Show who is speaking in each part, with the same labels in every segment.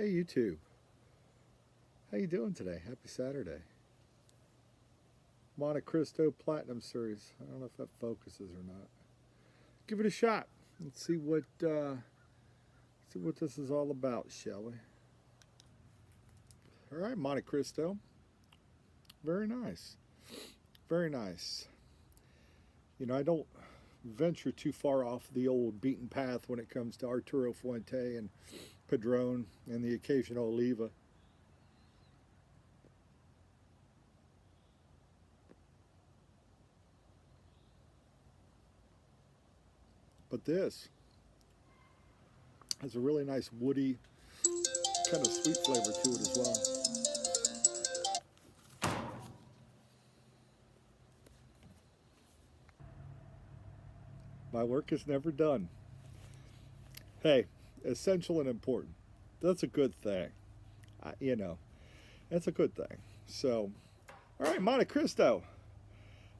Speaker 1: Hey YouTube, how you doing today? Happy Saturday. Monte Cristo Platinum Series. I don't know if that focuses or not. Give it a shot. Let's see what this is all about, shall we? All right, Monte Cristo. Very nice. Very nice. I don't venture too far off the old beaten path when it comes to Arturo Fuente and Padron and the occasional Oliva. But this has a really nice woody, kind of sweet flavor to it as well. My work is never done. Hey, essential and important. That's a good thing. I, you know, that's a good thing. So, all right, Monte Cristo.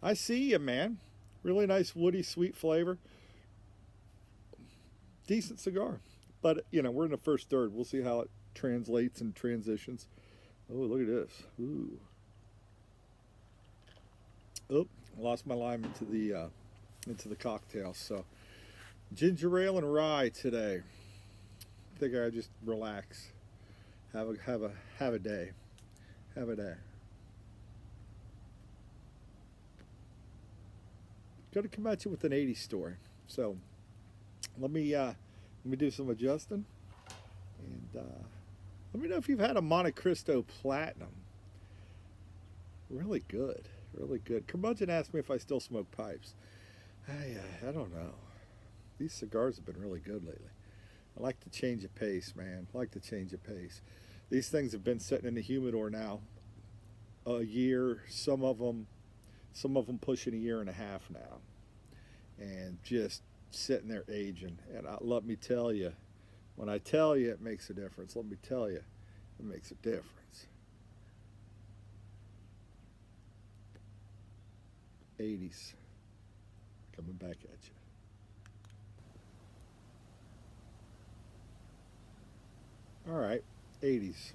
Speaker 1: I see you, man. Really nice woody, sweet flavor. Decent cigar. But, we're in the first third. We'll see how it translates and transitions. Oh, look at this. Ooh. Oh, lost my lime into the cocktail. So, ginger ale and rye today. I think I just relax. Have a day. Have a day. Got to come at you with an 80s story. So let me do some adjusting, and let me know if you've had a Monte Cristo Platinum. Really good, really good. Curmudgeon asked me if I still smoke pipes. I don't know. These cigars have been really good lately. I like to change of pace, man. I like to change of pace. These things have been sitting in the humidor now a year. Some of them pushing a year and a half now, and just sitting there aging. And let me tell you, when I tell you it makes a difference, let me tell you, it makes a difference. 80's coming back at you. All right, 80's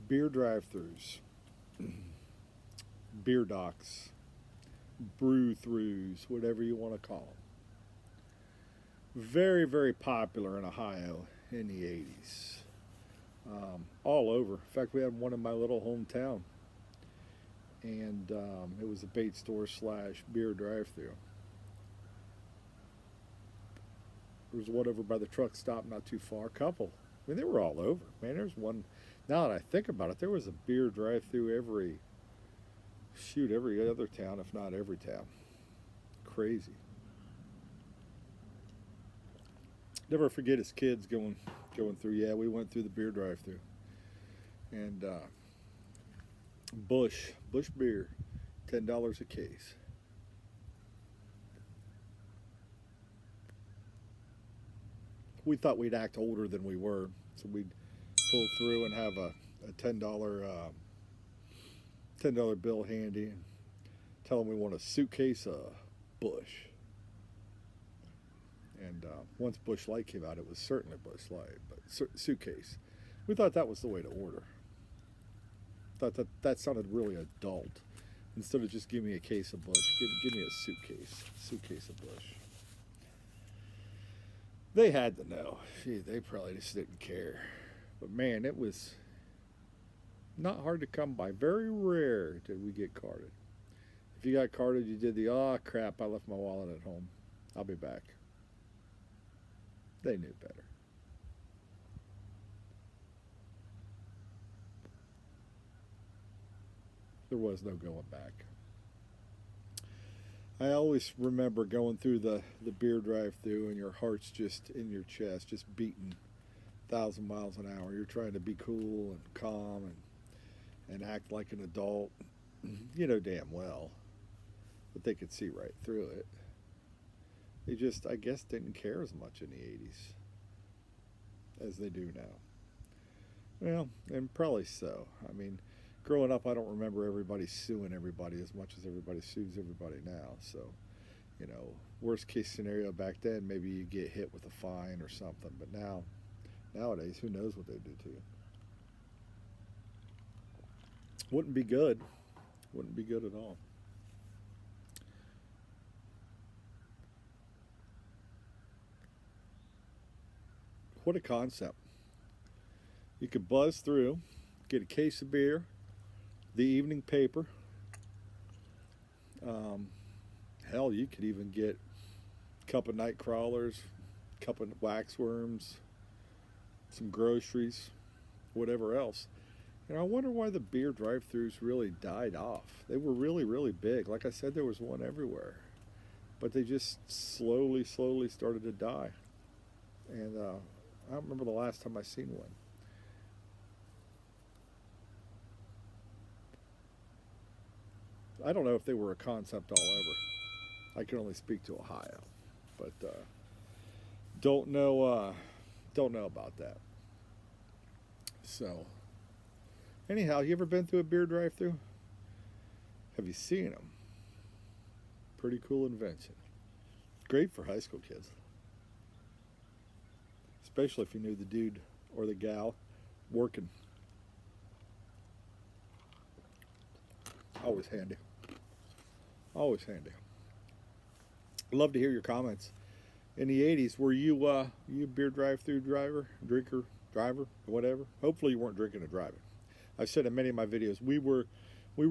Speaker 1: beer drive-thrus, beer docks, brew-throughs, whatever you want to call them. Very, very popular in Ohio in the 80's. All over. In fact, we had one in my little hometown, and it was a bait store slash beer drive-through. There was one over by the truck stop not too far. A couple. I mean, they were all over. Man, there's one. Now that I think about it, there was a beer drive-through every other town, if not every town. Crazy. Never forget as kids going through. Yeah, we went through the beer drive-through, and Bush beer, $10 a case. We thought we'd act older than we were, so we'd pull through and have a $10 bill handy and tell them we want a suitcase of Bush. And once Bush Light came out, it was certainly Bush Light, but suitcase. We thought that was the way to order. Thought that sounded really adult. Instead of just give me a case of Bush, give me a suitcase of Bush. They had to know. Gee, they probably just didn't care. But man, it was not hard to come by. Very rare did we get carded. If you got carded, you did the, oh crap, I left my wallet at home. I'll be back. They knew better. There was no going back. I always remember going through the beer drive-through and your heart's just in your chest, just beating 1,000 miles an hour. You're trying to be cool and calm and act like an adult. You know damn well that they could see right through it. They just, I guess, didn't care as much in the 80's as they do now. Well, and probably so. I mean, growing up, I don't remember everybody suing everybody as much as everybody sues everybody now. So, worst case scenario back then, maybe you get hit with a fine or something. But now, Nowadays, who knows what they do to you? Wouldn't be good. Wouldn't be good at all. What a concept. You could buzz through, get a case of beer, the evening paper. Um, Hell, you could even get a cup of night crawlers, a cup of waxworms, some groceries, whatever else. And I wonder why the beer drive-thrus really died off. They were really, really big. Like I said, there was one everywhere. But they just slowly, slowly started to die. And I don't remember the last time I seen one. I don't know if they were a concept all over. I can only speak to Ohio, but don't know. Don't know about that. So, anyhow, you ever been through a beer drive-through? Have you seen them? Pretty cool invention. Great for high school kids, especially if you knew the dude or the gal working. Always handy. Always handy. Love to hear your comments. In the 80s, were you a beer drive-through drinker, driver, whatever? Hopefully you weren't drinking and driving. I've said in many of my videos, we were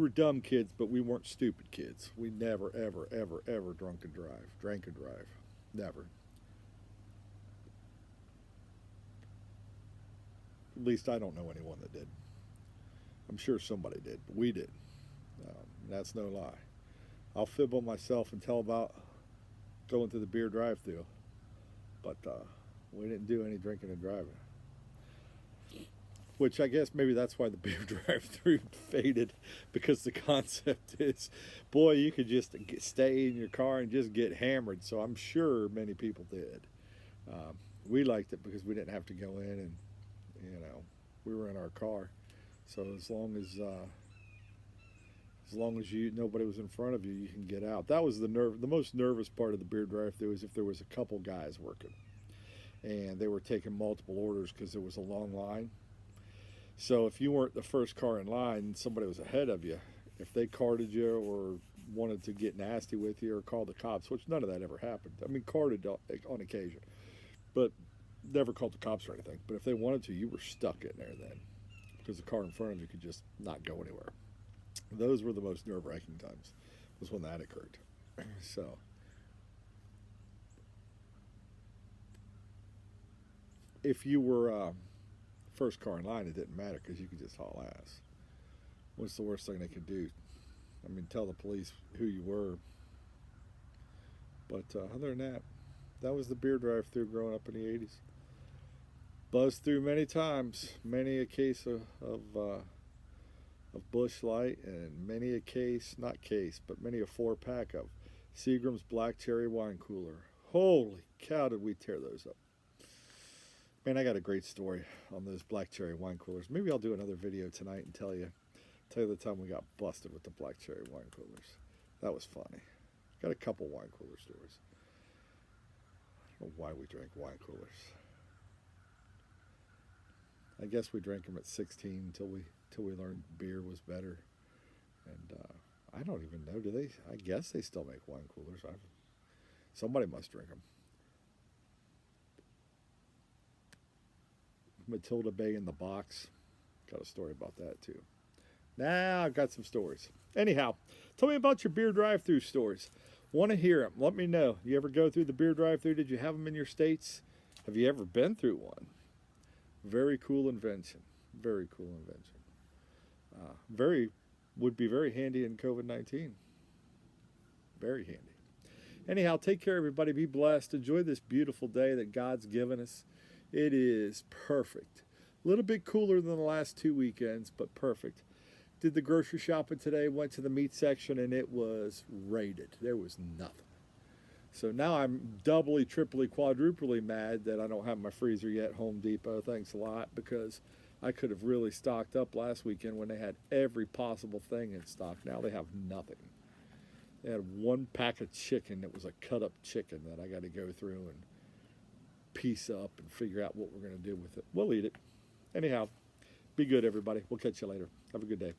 Speaker 1: dumb kids, but we weren't stupid kids. We never, ever, ever, ever drank and drive. Never. At least I don't know anyone that did. I'm sure somebody did, but we did. That's no lie. I'll fib on myself and tell about going to the beer drive-thru, but we didn't do any drinking and driving. Which I guess maybe that's why the beer drive-thru faded, because the concept is, boy, you could just stay in your car and just get hammered. So I'm sure many people did. We liked it because we didn't have to go in, and we were in our car. So as long as nobody was in front of you, you can get out. That was the most nervous part of the beer drive-thru, is if there was a couple guys working and they were taking multiple orders because there was a long line. So if you weren't the first car in line and somebody was ahead of you, if they carded you or wanted to get nasty with you or call the cops, which none of that ever happened. I mean, carded on occasion, but never called the cops or anything. But if they wanted to, you were stuck in there then, because the car in front of you could just not go anywhere. Those were the most nerve-wracking times, was when that occurred. So, if you were first car in line, it didn't matter because you could just haul ass. What's the worst thing they could do? I mean, tell the police who you were. But other than that, that was the beer drive-thru growing up in the 80s. Buzzed through many times, many a case of Busch Light, and many a 4-pack of Seagram's Black Cherry Wine Cooler. Holy cow, did we tear those up. Man, I got a great story on those Black Cherry Wine Coolers. Maybe I'll do another video tonight and tell you the time we got busted with the Black Cherry Wine Coolers. That was funny. Got a couple wine cooler stories. I don't know why we drank wine coolers. I guess we drank them at 16 until we learned beer was better. And I don't even know. Do they? I guess they still make wine coolers. Somebody must drink them. Matilda Bay in the Box. Got a story about that too. Now I've got some stories. Anyhow, tell me about your beer drive-thru stories. Want to hear them. Let me know. You ever go through the beer drive-thru? Did you have them in your states? Have you ever been through one? Very cool invention. Very cool invention. Would be very handy in COVID-19. Very handy. Anyhow, take care, everybody. Be blessed. Enjoy this beautiful day that God's given us. It is perfect. A little bit cooler than the last 2 weekends, but perfect. Did the grocery shopping today, went to the meat section, and it was raided. There was nothing. So now I'm doubly, triply, quadruply mad that I don't have my freezer yet, Home Depot. Thanks a lot, because I could have really stocked up last weekend when they had every possible thing in stock. Now they have nothing. They had 1 pack of chicken that was a cut-up chicken that I got to go through and piece up and figure out what we're going to do with it. We'll eat it. Anyhow, be good, everybody. We'll catch you later. Have a good day.